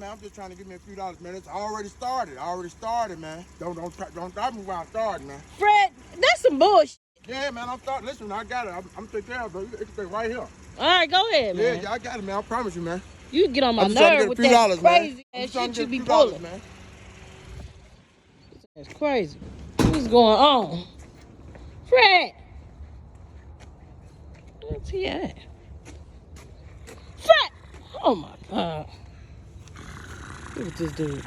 man. I'm just trying to give me a few dollars, man. It's already started. Man. Don't stop me while I started, man. Fred, that's some bullshit. Yeah, man. I'm starting. Listen, I got it. I'm taking care of it. It's right here. All right, go ahead, man. Yeah, I got it, man. I promise you, man. You get on my I'm just trying to nerve get with a few that dollars, crazy man. ass shit you be dollars, pulling. man. That's crazy. What's going on? Fred! Where's he at? Fred! Oh my God. Look at this dude.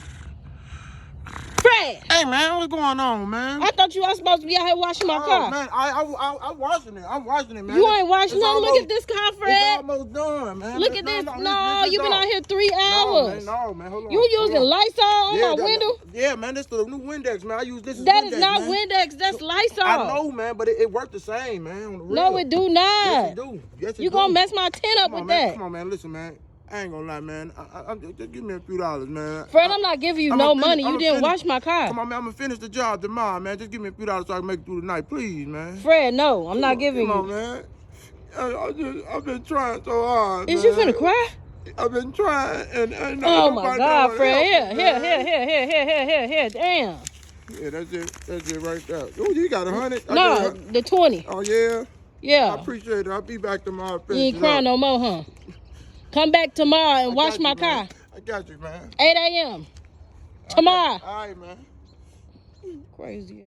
Fred! Hey, man, what's going on, man? I thought you were supposed to be out here washing my car. Man, I'm washing it. I'm washing it, man. You ain't washing nothing. Look at this car, It's Fred. almost done, man. Look at this. No, you've been out here 3 hours. No, man. Hold on. You using Lysol on my window? Yeah, man. This is the new Windex, man. I use this as That Windex, is not man. Windex. That's Lysol. I know, man, but it worked the same, man. On the real. No, it do not. Yes, it do. Yes, it do. You gonna mess my tent up with that. Come on, man. Listen, man. I ain't gonna lie, man. Just give me a few dollars, man. Fred, I'm not giving you no money. You didn't wash my car. Come on, man. I'm gonna finish the job tomorrow, man. Just give me a few dollars so I can make it through the night, please, man. Fred, no, I'm not giving you. Come on, man. I've been trying so hard. Is you finna cry? I've been trying, and oh my God, Fred! Here, damn. Yeah, that's it right there. Oh, you got 100? No, the 20. Oh yeah. Yeah. I appreciate it. I'll be back tomorrow. You ain't crying no more, huh? Come back tomorrow and wash my car. I got you, man. 8 a.m. tomorrow. All right, man. Crazy.